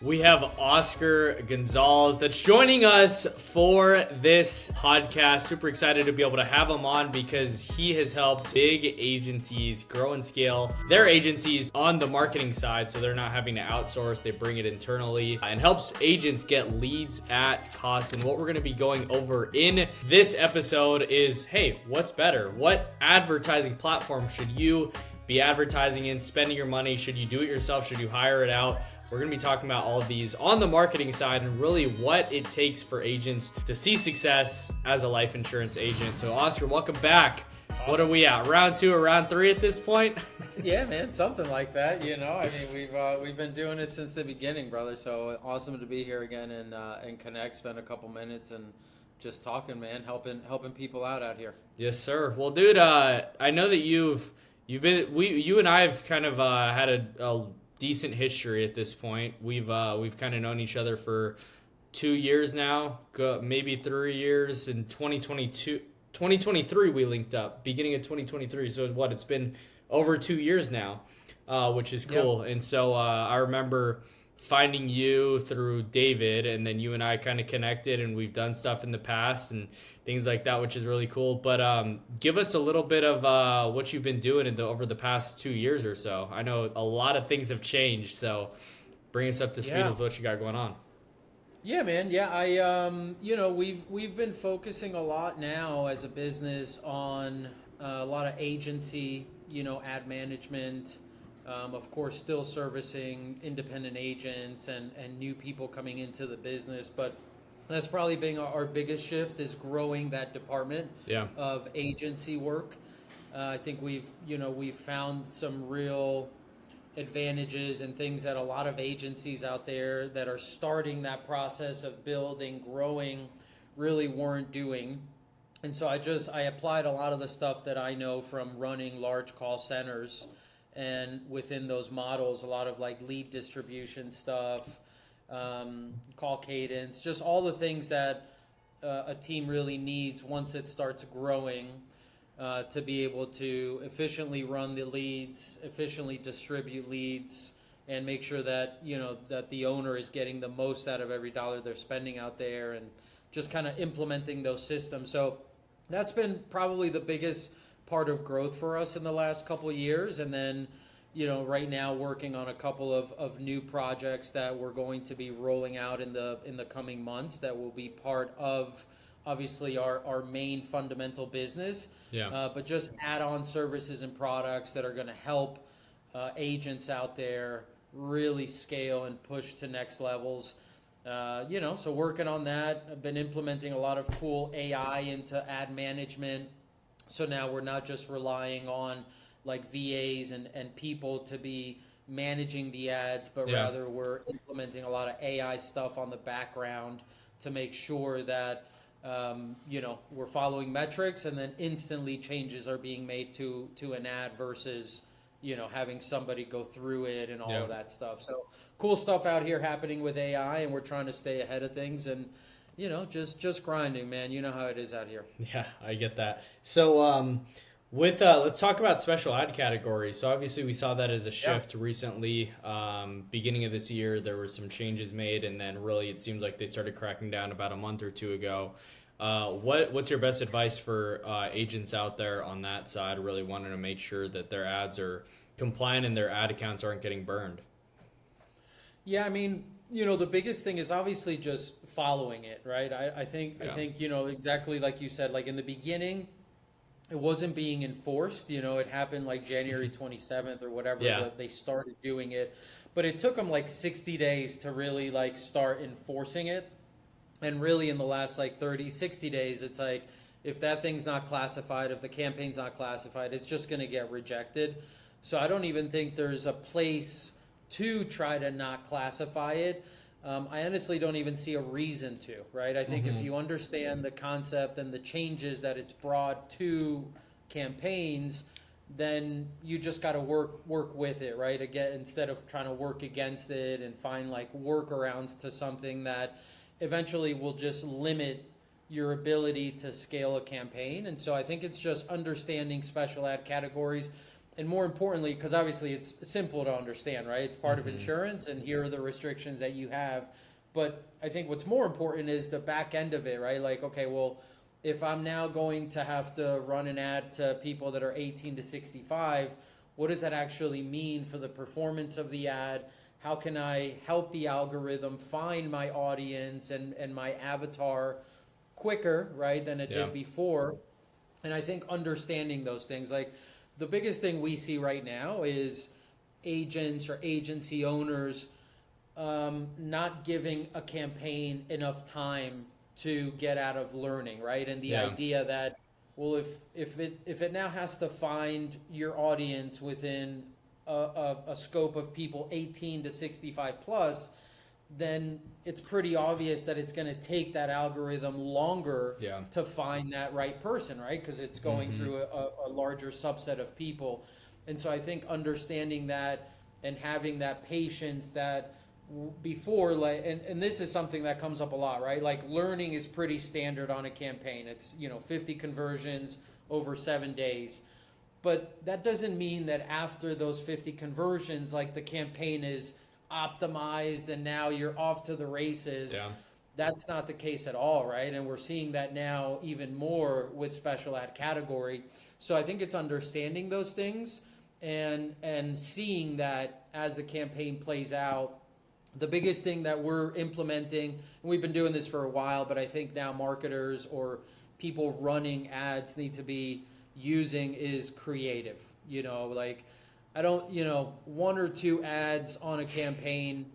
We have Oscar Gonzalez that's joining us for this podcast. Super excited to be able to have him on because he has helped big agencies grow and scale their agencies on the marketing side so they're not having to outsource. They bring it internally and helps agents get leads at cost. And what we're going to be going over in this episode is, hey, what's better? What advertising platform should you be advertising in, spending your money? Should you do it yourself? Should you hire it out? We're going to be talking about all of these on the marketing side and really what it takes for agents to see success as a life insurance agent. So Oscar, welcome back. Awesome. What are we at? Round 2 or round 3 at this point? Yeah, man, something like that. You know, I mean, we've been doing it since the beginning, brother. So awesome to be here again and connect, spend a couple minutes and just talking, man, helping people out here. Yes, sir. Well, dude, I know that you and I have kind of had a decent history at this point. We've kind of known each other for 2 years now, maybe 3 years. In 2023 we linked up, beginning of 2023. So it's been over 2 years now, which is cool. Yep. And so I remember finding you through David, and then you and I kind of connected, and we've done stuff in the past and things like that, which is really cool. But give us a little bit of what you've been doing over the past 2 years or so. I know a lot of things have changed, so bring us up to speed with what you got going on. Yeah, man. Yeah, we've been focusing a lot now as a business on a lot of agency, ad management. Of course, still servicing independent agents and new people coming into the business, but that's probably been our biggest shift, is growing that department of agency work. I think we've found some real advantages and things that a lot of agencies out there that are starting that process of building, growing, really weren't doing. And so I applied a lot of the stuff that I know from running large call centers. And within those models, a lot of like lead distribution stuff, call cadence, just all the things that a team really needs once it starts growing to be able to efficiently run the leads, efficiently distribute leads, and make sure that that the owner is getting the most out of every dollar they're spending out there, and just kind of implementing those systems. So that's been probably the biggest part of growth for us in the last couple of years. And then right now working on a couple of new projects that we're going to be rolling out in the coming months that will be part of obviously our main fundamental business, but just add-on services and products that are going to help agents out there really scale and push to next levels. So working on that. I've been implementing a lot of cool AI into ad management. So now we're not just relying on like VAs and people to be managing the ads, but rather we're implementing a lot of AI stuff on the background to make sure that we're following metrics, and then instantly changes are being made to an ad versus having somebody go through it and all of that stuff. So cool stuff out here happening with AI, and we're trying to stay ahead of things and just grinding, man. You know how it is out here. Yeah, I get that. So let's talk about special ad categories. So obviously we saw that as a shift recently. Beginning of this year, there were some changes made, and then really it seems like they started cracking down about a month or two ago. What's your best advice for agents out there on that side, really wanting to make sure that their ads are compliant and their ad accounts aren't getting burned? Yeah, I mean, the biggest thing is obviously just following it, right? I think exactly like you said, like in the beginning, it wasn't being enforced. It happened like January 27th or whatever they started doing it, but it took them like 60 days to really like start enforcing it. And really in the last like 60 days, it's like, if that thing's not classified, if the campaign's not classified, it's just going to get rejected. So I don't even think there's a place to try to not classify it. I honestly don't even see a reason to, right? I think if you understand the concept and the changes that it's brought to campaigns, then you just got to work with it, right? Again, instead of trying to work against it and find like workarounds to something that eventually will just limit your ability to scale a campaign. And so I think it's just understanding special ad categories and more importantly, because obviously it's simple to understand, right? It's part of insurance, and here are the restrictions that you have. But I think what's more important is the back end of it, right? Like, okay, well, if I'm now going to have to run an ad to people that are 18 to 65, what does that actually mean for the performance of the ad? How can I help the algorithm find my audience and my avatar quicker, right, than it did before? And I think understanding those things, like the biggest thing we see right now is agents or agency owners not giving a campaign enough time to get out of learning, right? And the idea that, well, if it now has to find your audience within a scope of people 18 to 65 plus, then it's pretty obvious that it's going to take that algorithm longer to find that right person, right? Because it's going through a larger subset of people. And so I think understanding that and having that patience that before, like, and this is something that comes up a lot, right? Like learning is pretty standard on a campaign. It's, 50 conversions over 7 days. But that doesn't mean that after those 50 conversions, like the campaign is optimized and now you're off to the races. That's not the case at all, right? And we're seeing that now even more with special ad category. So I think it's understanding those things and seeing that as the campaign plays out. The biggest thing that we're implementing, and we've been doing this for a while, but I think now marketers or people running ads need to be using is creative. Like I don't, one or two ads on a campaign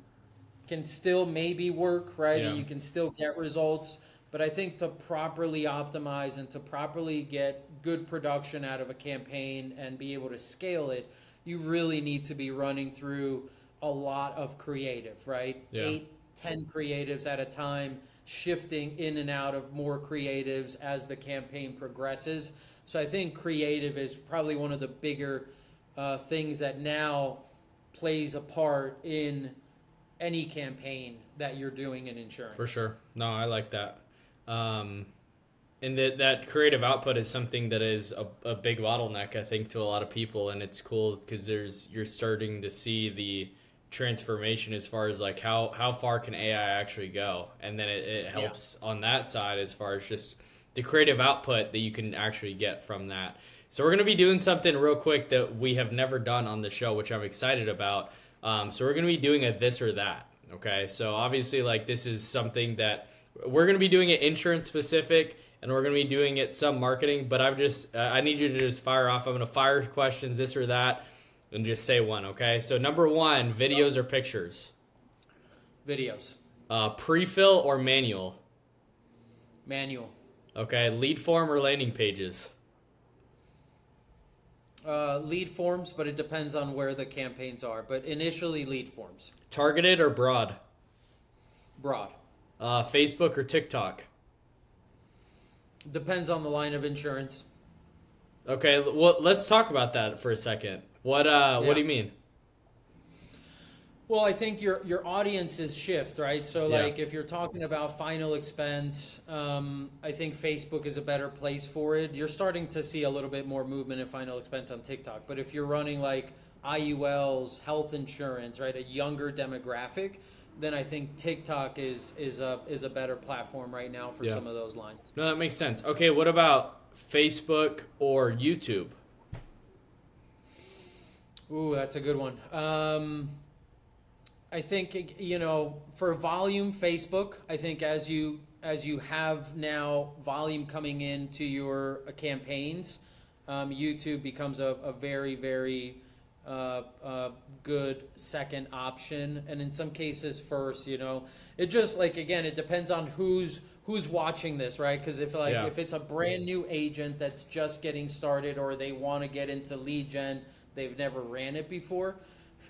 can still maybe work, right? And you can still get results. But I think to properly optimize and to properly get good production out of a campaign and be able to scale it, you really need to be running through a lot of creative, right? 8, 10 creatives at a time, shifting in and out of more creatives as the campaign progresses. So I think creative is probably one of the bigger things that now plays a part in any campaign that you're doing in insurance. For sure. No, I like that. And that creative output is something that is a big bottleneck, I think, to a lot of people. And it's cool because you're starting to see the transformation as far as like how far can AI actually go. And then it helps on that side as far as just the creative output that you can actually get from that. So we're going to be doing something real quick that we have never done on the show, which I'm excited about. So we're going to be doing a this or that. Okay. So obviously like this is something that we're going to be doing it insurance specific and we're going to be doing it some marketing, but I need you to just fire off. I'm going to fire questions, this or that, and just say one. Okay. So number 1, videos or pictures? Videos. Pre-fill or manual? Manual. Okay. Lead form or landing pages? Lead forms, but it depends on where the campaigns are. But initially, lead forms. Targeted or broad? Broad. Facebook or TikTok? Depends on the line of insurance. Okay, well, let's talk about that for a second. What do you mean? Well, I think your audiences shift, right? So like if you're talking about final expense, I think Facebook is a better place for it. You're starting to see a little bit more movement in final expense on TikTok. But if you're running like IULs, health insurance, right, a younger demographic, then I think TikTok is a better platform right now for some of those lines. No, that makes sense. Okay, what about Facebook or YouTube? Ooh, that's a good one. I think, for volume, Facebook, I think as you have now volume coming into your campaigns, YouTube becomes a very, very good second option. And in some cases first, it just like, again, it depends on who's watching this, right? Because if it's a brand new agent that's just getting started or they want to get into lead gen, they've never ran it before,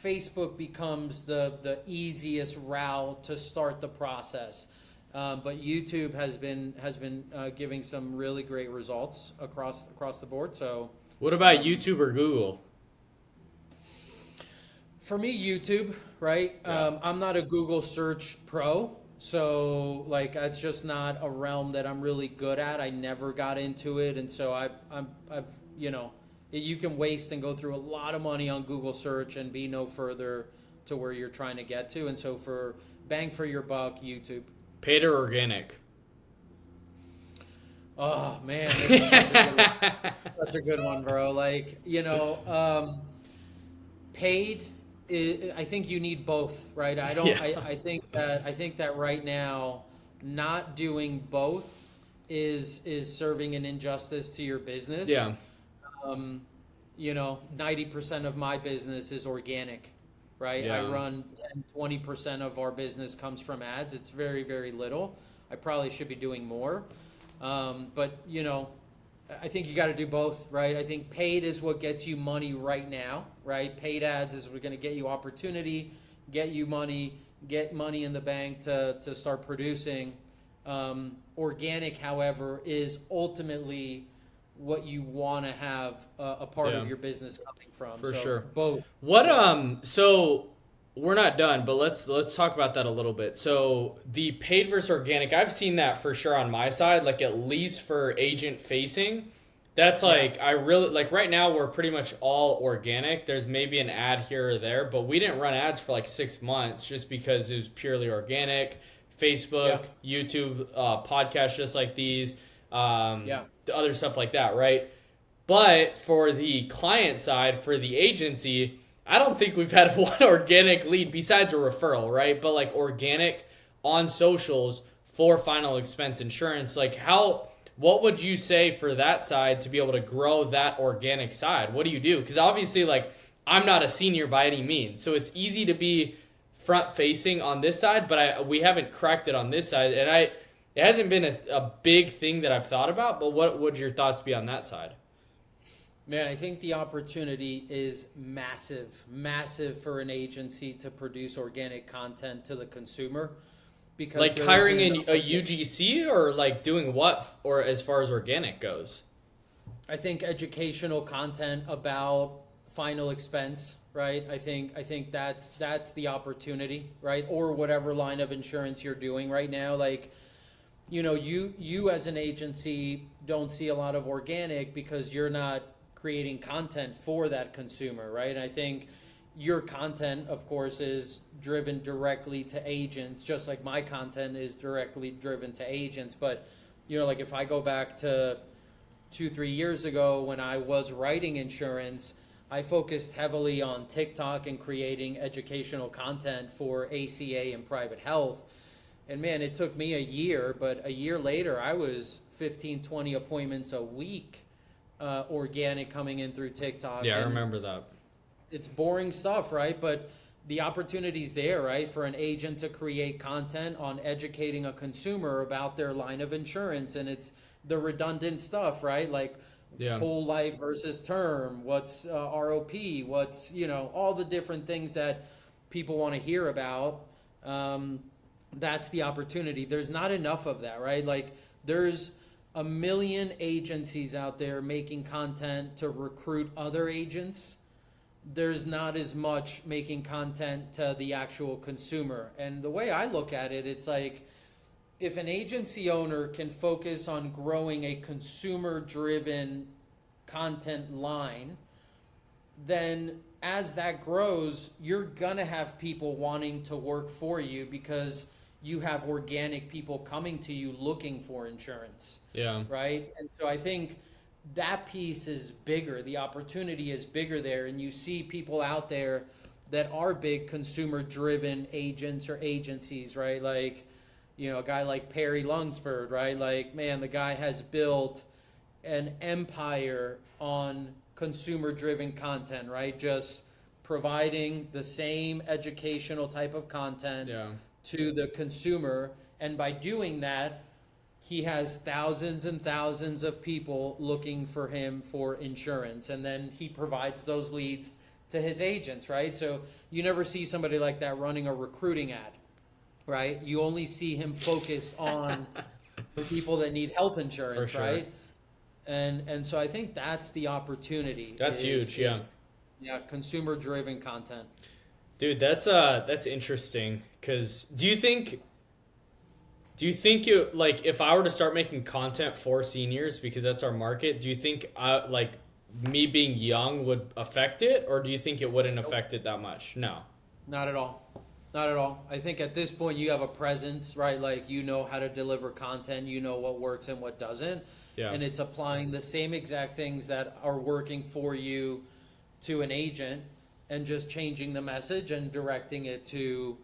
Facebook becomes the easiest route to start the process. But YouTube has been giving some really great results across the board. So, what about YouTube or Google? For me, YouTube, right? Yeah. I'm not a Google search pro, so like that's just not a realm that I'm really good at. I never got into it, and so I've You can waste and go through a lot of money on Google search and be no further to where you're trying to get to. And so for bang for your buck, YouTube. Paid or organic? Oh man, this is such a good one. Such a good one, bro. Like, paid. I think you need both, right? I don't. Yeah. I think that right now, not doing both is serving an injustice to your business. Yeah. 90% of my business is organic, right? Yeah. I run 10-20% of our business comes from ads. It's very, very little. I probably should be doing more. But I think you got to do both, right? I think paid is what gets you money right now, right? Paid ads is going to get you opportunity, get you money, get money in the bank to start producing. Organic, however, is ultimately what you want to have a part of your business coming from. For so sure. Both. So we're not done, but let's talk about that a little bit. So the paid versus organic, I've seen that for sure on my side, like at least for agent facing. That's like, I really, like right now we're pretty much all organic. There's maybe an ad here or there, but we didn't run ads for like 6 months just because it was purely organic. Facebook, YouTube, podcasts just like these, other stuff like that, right? But for the client side, for the agency, I don't think we've had one organic lead besides a referral, right? But like organic on socials for final expense insurance, like what would you say for that side to be able to grow that organic side? What do you do? Because obviously, like, I'm not a senior by any means, so it's easy to be front facing on this side, but we haven't cracked it on this side, and it hasn't been a big thing that I've thought about. But what would your thoughts be on that side? Man, I think the opportunity is massive for an agency to produce organic content to the consumer. Because like hiring a UGC or like doing what, or as far as organic goes? I think educational content about final expense, right? I think that's the opportunity, right? Or whatever line of insurance you're doing right now. Like, you as an agency don't see a lot of organic because you're not creating content for that consumer, right? And I think your content, of course, is driven directly to agents, just like my content is directly driven to agents. But, like if I go back to 2-3 years ago when I was writing insurance, I focused heavily on TikTok and creating educational content for ACA and private health. And man, it took me a year, but a year later, I was 15-20 appointments a week, organic coming in through TikTok. Yeah, I remember that. It's boring stuff, right? But the opportunity's there, right? For an agent to create content on educating a consumer about their line of insurance. And it's the redundant stuff, right? Like whole life versus term, what's ROP, what's, all the different things that people want to hear about. That's the opportunity. There's not enough of that, right? Like there's a million agencies out there making content to recruit other agents. There's not as much making content to the actual consumer. And the way I look at it, it's like if an agency owner can focus on growing a consumer-driven content line, then as that grows, you're going to have people wanting to work for you because you have organic people coming to you looking for insurance. Yeah. Right? And so I think that piece is bigger. The opportunity is bigger there. And you see people out there that are big consumer-driven agents or agencies, right? Like, a guy like Perry Lunsford, right? Like, man, the guy has built an empire on consumer-driven content, right? Just providing the same educational type of content to the consumer. And by doing that, he has thousands and thousands of people looking for him for insurance. And then he provides those leads to his agents, right? So you never see somebody like that running a recruiting ad, right? You only see him focus on people that need health insurance, sure. Right? And so I think that's the opportunity. That's huge, yeah. Yeah, consumer-driven content. Dude, that's interesting. Because do you think you, like, if I were to start making content for seniors, because that's our market, do you think me being young would affect it, or do you think it wouldn't affect it that much? No. Not at all. Not at all. I think at this point you have a presence, right? Like you know how to deliver content, you know what works and what doesn't. Yeah. And it's applying the same exact things that are working for you to an agent and just changing the message and directing it to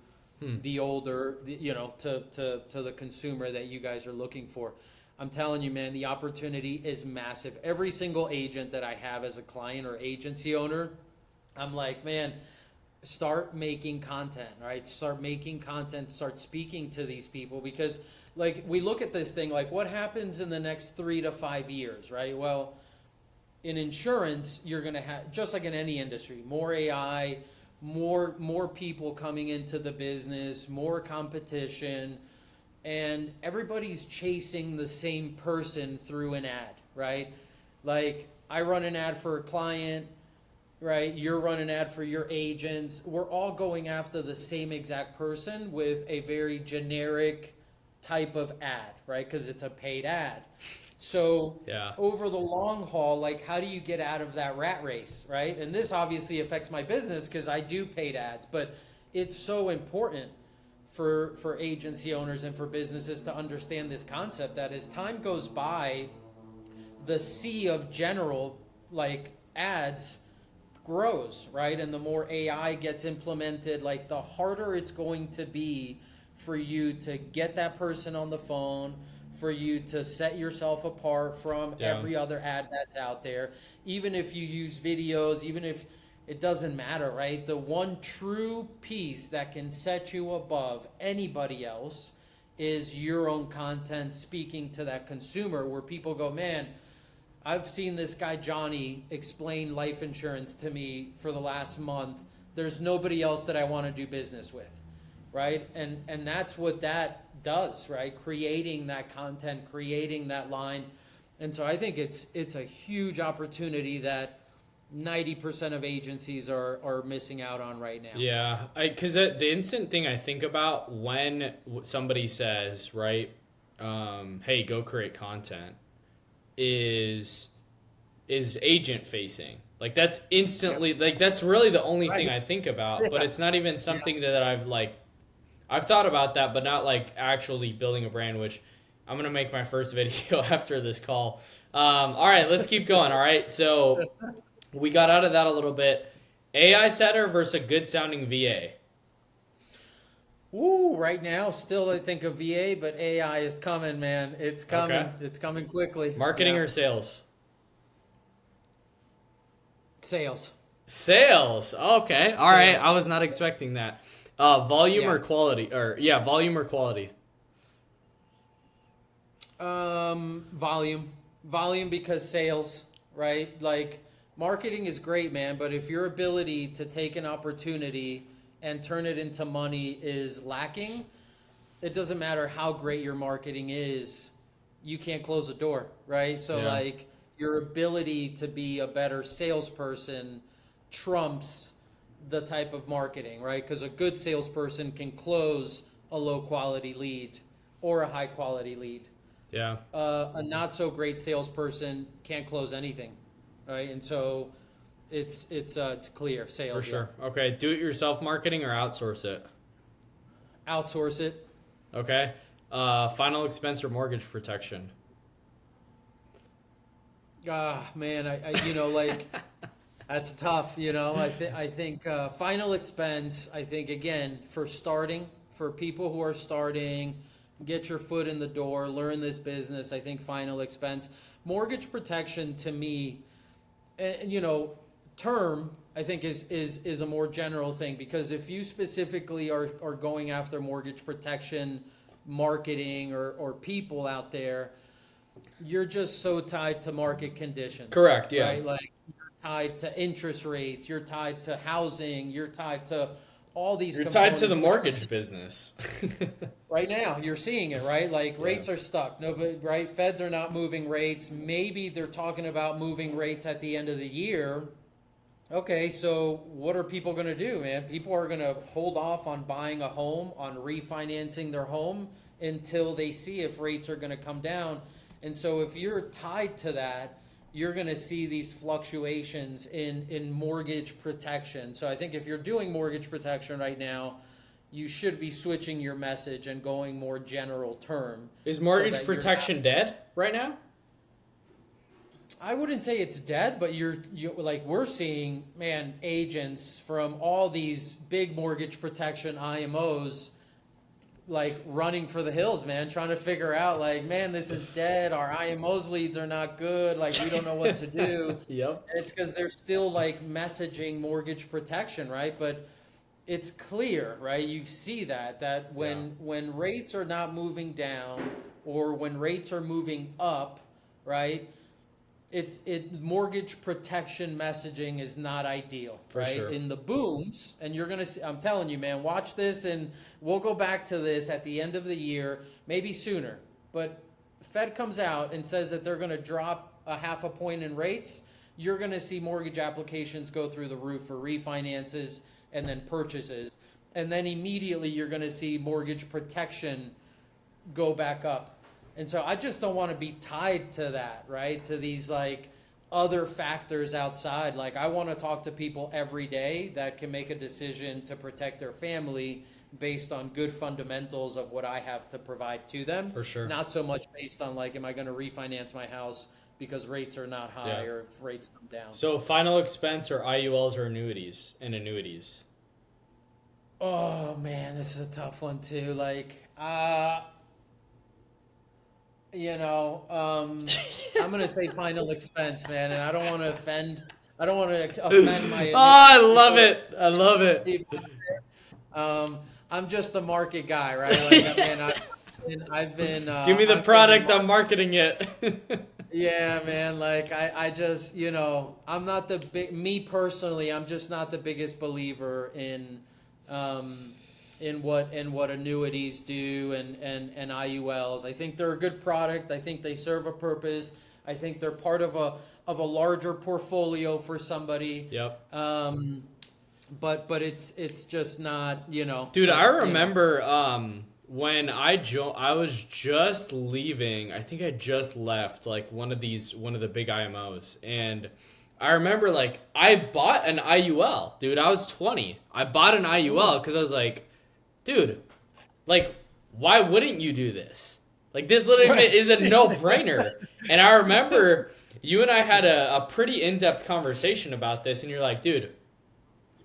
the older, to the consumer that you guys are looking for. I'm telling you, man, the opportunity is massive. Every single agent that I have as a client or agency owner, I'm like, man, start making content, right? Start making content, start speaking to these people, because like we look at this thing like what happens in the next 3 to 5 years, right? Well, in insurance, you're going to have, just like in any industry, more AI, more people coming into the business, more competition, and everybody's chasing the same person through an ad, right? Like I run an ad for a client, right? You're running an ad for your agents. We're all going after the same exact person with a very generic type of ad, right? Because it's a paid ad. So Yeah. over the long haul, like how do you get out of that rat race, right? And this obviously affects my business because I do paid ads, but it's so important for agency owners and for businesses to understand this concept that as time goes by, the sea of general like ads grows, right? And the more AI gets implemented, like the harder it's going to be for you to get that person on the phone, for you to set yourself apart from every other ad that's out there. Even if you use videos, even if it doesn't matter, right? The one true piece that can set you above anybody else is your own content speaking to that consumer, where people go, man, I've seen this guy Johnny explain life insurance to me for the last month. There's nobody else that I want to do business with, right? And that's what that does, right? Creating that content, creating that line. And so I think it's a huge opportunity that 90% of agencies are missing out on right now. Yeah, because the instant thing I think about when somebody says, right, hey, go create content, is agent facing. Like that's instantly, like that's really the only thing I think about. But it's not even something that I've thought about that, but not like actually building a brand, which I'm gonna make my first video after this call. All right, let's keep going. All right, so we got out of that a little bit. AI setter versus a good sounding VA. Woo, right now, still I think of VA, but AI is coming, man. It's coming. Okay. It's coming quickly. Marketing or sales? Sales. Sales. Okay. All right. I was not expecting that. Volume or quality? Volume or quality? Volume. Volume because sales, right? Like marketing is great, man, but if your ability to take an opportunity and turn it into money is lacking, it doesn't matter how great your marketing is, you can't close a door, right? So like your ability to be a better salesperson trumps the type of marketing, right? Because a good salesperson can close a low quality lead or a high quality lead. Yeah. A not so great salesperson can't close anything, right? And so it's clear sales. For sure. Okay. Do it yourself marketing or outsource it? Outsource it. Okay. Final expense or mortgage protection? Man, I like that's tough. I think final expense. I think again for people who are starting, get your foot in the door, learn this business. I think final expense, mortgage protection to me, and term I think is a more general thing, because if you specifically are going after mortgage protection marketing or people out there, you're just so tied to market conditions. Correct. Yeah. Right? Like you're tied to interest rates, you're tied to housing, you're tied to all these. You're tied to the mortgage business. Right now, you're seeing it, right? Like rates are stuck. Nobody, right? Feds are not moving rates. Maybe they're talking about moving rates at the end of the year. Okay, so what are people going to do, man? People are going to hold off on buying a home, on refinancing their home until they see if rates are going to come down. And so if you're tied to that, you're going to see these fluctuations in mortgage protection. So I think if you're doing mortgage protection right now, you should be switching your message and going more general term. Is mortgage protection dead right now? I wouldn't say it's dead, but you like we're seeing, man, agents from all these big mortgage protection IMOs like running for the hills, man, trying to figure out like, man, this is dead. Our IMOs leads are not good. Like we don't know what to do. Yep. And it's because they're still like messaging mortgage protection, right? But it's clear, right? You see that when rates are not moving down or when rates are moving up, right? Mortgage protection messaging is not ideal, right? Sure. In the booms, and you're gonna see, I'm telling you, man, watch this, and we'll go back to this at the end of the year, maybe sooner. But Fed comes out and says that they're gonna drop a 0.5 point in rates. You're gonna see mortgage applications go through the roof for refinances and then purchases, and then immediately you're gonna see mortgage protection go back up. And so I just don't want to be tied to that, right? To these like other factors outside. Like I want to talk to people every day that can make a decision to protect their family based on good fundamentals of what I have to provide to them. For sure. Not so much based on like, am I going to refinance my house because rates are not high or if rates come down. So final expense or IULs or annuities and annuities? Oh man, this is a tough one too. Like, I'm going to say final expense, man, and I don't want to offend my... Oh, I love it. I love it. I'm just a market guy, right? Like, man, I've been... Give me the product, I'm marketing it. Yeah, man, like, I just, I'm not me personally, I'm just not the biggest believer in what annuities do and IULs. I think they're a good product. I think they serve a purpose. I think they're part of a larger portfolio for somebody. Yep. But it's just not, Dude, I remember when I was just leaving. I think I just left like one of the big IMOs, and I remember like I bought an IUL. Dude, I was 20. I bought an IUL because I was like, dude, like, why wouldn't you do this? Like, this literally is a no-brainer. And I remember you and I had a pretty in-depth conversation about this, and you're like, dude,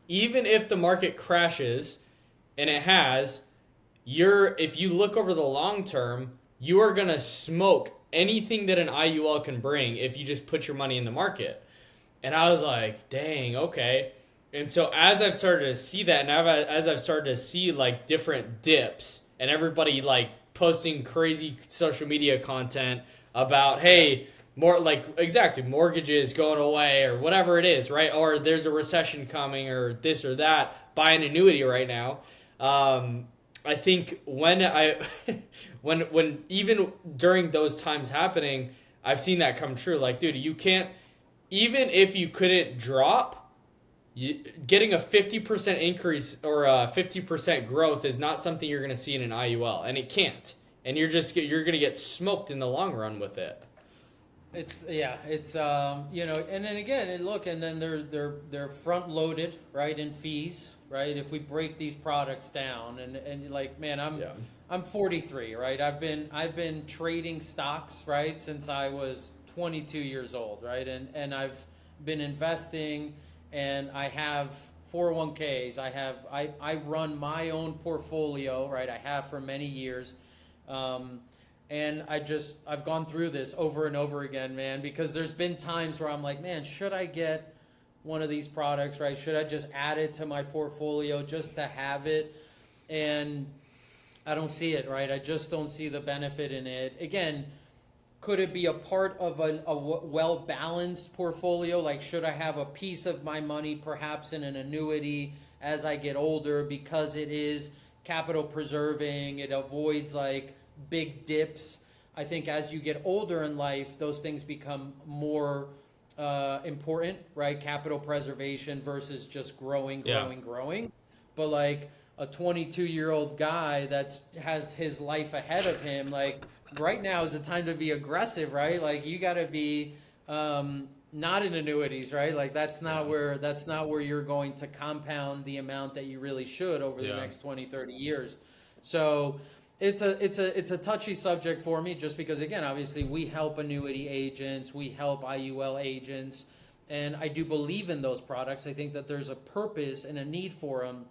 even if the market crashes, and it has, if you look over the long term, you are going to smoke anything that an IUL can bring if you just put your money in the market. And I was like, dang, okay. And so as I've started to see that, and as I've started to see like different dips and everybody like posting crazy social media content about, hey, mortgages going away or whatever it is, right? Or there's a recession coming or this or that, buy an annuity right now. I think when even during those times happening, I've seen that come true. Like, dude, you can't, even if you couldn't drop, getting a 50% increase or a 50% growth is not something you're going to see in an IUL, and it can't. And you're going to get smoked in the long run with it. It's and then again, and then they're front loaded, right, in fees, right? If we break these products down, and like, man, I'm 43, right? I've been trading stocks, right, since I was 22 years old, right? And I've been investing, and I have 401ks. I run my own portfolio, right? I have for many years. And I've gone through this over and over again, man, because there's been times where I'm like, man, should I get one of these products, right? Should I just add it to my portfolio just to have it? And I don't see it, right? I just don't see the benefit in it. Again, could it be a part of a well-balanced portfolio? Like, should I have a piece of my money perhaps in an annuity as I get older because it is capital preserving? It avoids like big dips. I think as you get older in life, those things become more important, right? Capital preservation versus just growing. But like a 22-year-old guy that has his life ahead of him, like right now is the time to be aggressive, right? Like you got to be Not in annuities, right? Like that's not where you're going to compound the amount that you really should over the Yeah. next 20, 30 years. So it's a touchy subject for me just because again, obviously we help annuity agents, we help IUL agents, and I do believe in those products. I think that there's a purpose and a need for them.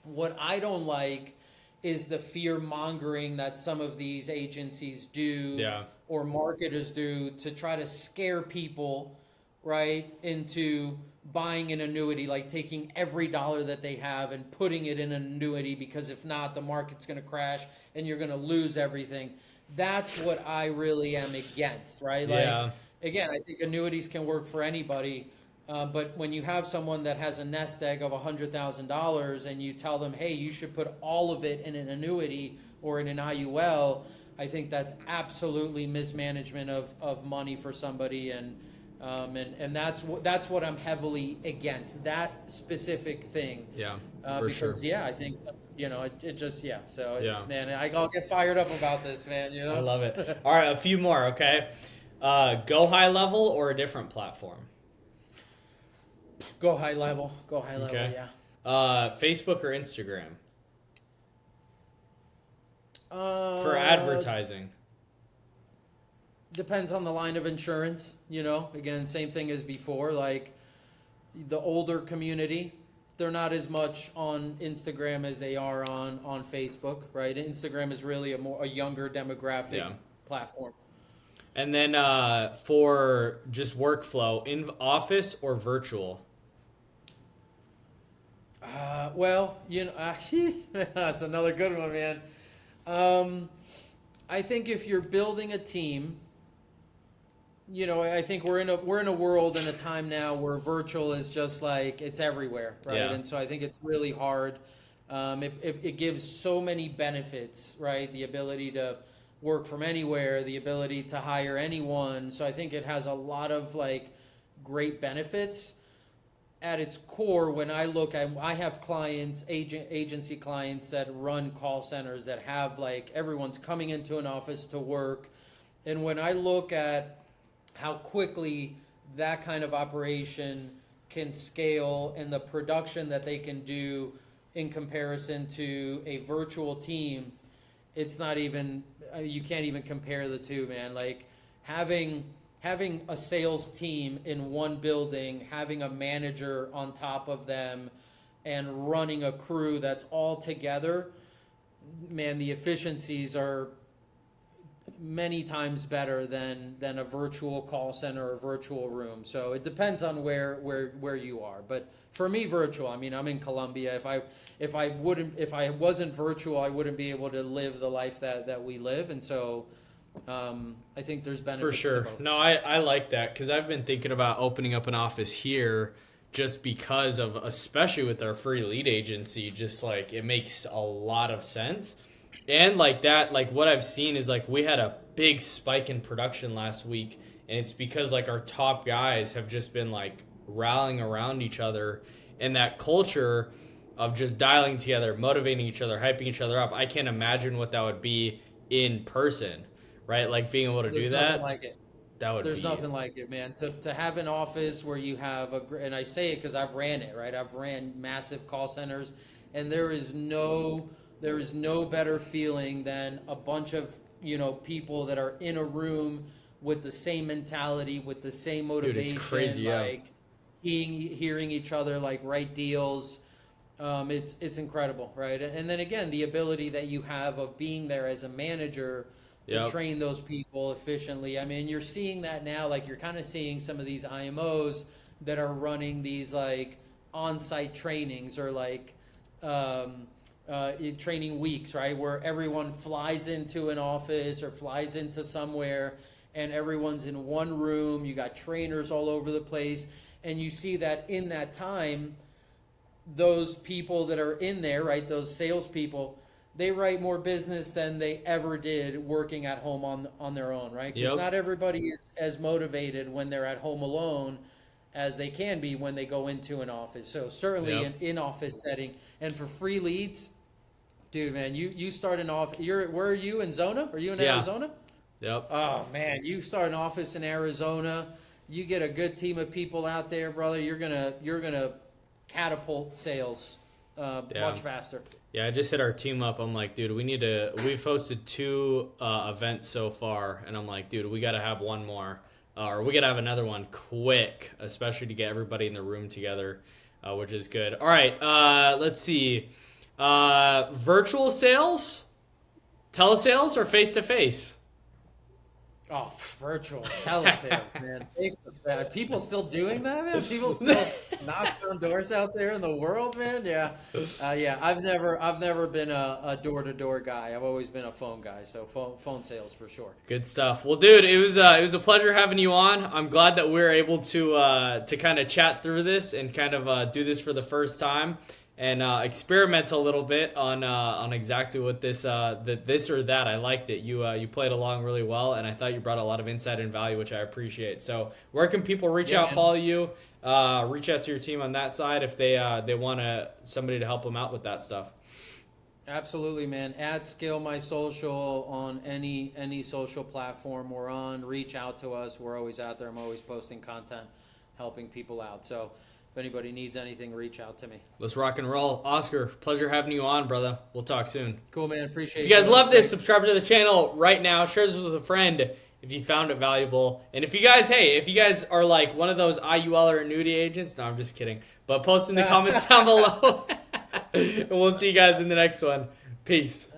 What I don't like is the fear mongering that some of these agencies do Yeah. or marketers do to try to scare people, right, into buying an annuity, like taking every dollar that they have and putting it in an annuity because if not, the market's going to crash and you're going to lose everything. That's what I really am against, right? Like, Yeah. again, I think annuities can work for anybody. But when you have someone that has a nest egg of $100,000 and you tell them, hey, you should put all of it in an annuity or in an IUL, I think that's absolutely mismanagement of money for somebody, and that's what I'm heavily against, that specific thing. Yeah. For sure. Because I think it just So it's Yeah. man, I'll get fired up about this, man. I love it. All right, a few more, okay? Go high level or a different platform? Go high level. Go high level. Okay. Yeah. Facebook or Instagram Uh, for advertising? Depends on the line of insurance. Again, same thing as before. Like the older community, they're not as much on Instagram as they are on Facebook, right? Instagram is really a younger demographic platform. And then for just workflow, in office or virtual? Well, that's another good one, man. I think if you're building a team, I think we're in a world and a time now where virtual is just like it's everywhere, right? Yeah. And so I think it's really hard. It gives so many benefits, right? The ability to work from anywhere, the ability to hire anyone. So I think it has a lot of like great benefits. At its core, when I have clients, agency clients that run call centers that have like everyone's coming into an office to work. And when I look at how quickly that kind of operation can scale and the production that they can do in comparison to a virtual team, it's not even, you can't even compare the two, man. Like having a sales team in one building, having a manager on top of them, and running a crew that's all together, man, the efficiencies are many times better than a virtual call center or virtual room. So it depends on where you are. But for me, virtual. I mean, I'm in Colombia. If I wasn't virtual, I wouldn't be able to live the life that we live. And so I think there's benefits For sure. to both. No, I like that because I've been thinking about opening up an office here just because of, especially with our free lead agency, just like it makes a lot of sense. And like that, like what I've seen is like we had a big spike in production last week, and it's because like our top guys have just been like rallying around each other, and that culture of just dialing together, motivating each other, hyping each other up. I can't imagine what that would be in person, right? Like being able to do that. Nothing like it. That would There's be nothing like it, man. To have an office where you have and I say it because I've ran it, right? I've ran massive call centers, and there is no better feeling than a bunch of people that are in a room with the same mentality, with the same motivation. Dude, it's crazy, like hearing each other, like write deals. It's incredible, right? And then again, the ability that you have of being there as a manager to train those people efficiently. I mean, you're seeing that now. Like you're kind of seeing some of these IMOs that are running these like on-site trainings or like training weeks, right? Where everyone flies into an office or flies into somewhere and everyone's in one room. You got trainers all over the place. And you see that in that time, those people that are in there, right, those salespeople, they write more business than they ever did working at home on their own, right? Because not everybody is as motivated when they're at home alone as they can be when they go into an office. So certainly an in-office setting. And for free leads, dude, man, you start an office. Where are you in Zona? Are you in Arizona? Yep. Oh man, you start an office in Arizona. you get a good team of people out there, brother, you're gonna catapult sales much faster. Yeah, I just hit our team up. I'm like, dude, we've hosted 2 events so far, and I'm like, dude, we got to have one more, or we got to have another one quick, especially to get everybody in the room together, which is good. All right, let's see. Virtual sales, telesales, or face-to-face? Oh, virtual telesales, man. People still doing that, man? People still knocking on doors out there in the world, man? Yeah. Yeah, I've never been a door-to-door guy. I've always been a phone guy, so phone sales for sure. Good stuff. Well, dude, it was a pleasure having you on. I'm glad that we're able to kind of chat through this and kind of do this for the first time. And experiment a little bit on exactly what this or that. I liked it. You played along really well, and I thought you brought a lot of insight and value, which I appreciate. So where can people reach out, follow you, reach out to your team on that side if they want somebody to help them out with that stuff? Absolutely, man. Scale my social on any social platform we're on. Reach out to us. We're always out there. I'm always posting content, helping people out. So if anybody needs anything, reach out to me. Let's rock and roll. Oscar, pleasure having you on, brother. We'll talk soon. Cool, man. Appreciate it. If you guys love this, subscribe to the channel right now. Share this with a friend if you found it valuable. And if you guys are like one of those IUL or annuity agents, no, I'm just kidding. But post in the comments down below. And we'll see you guys in the next one. Peace.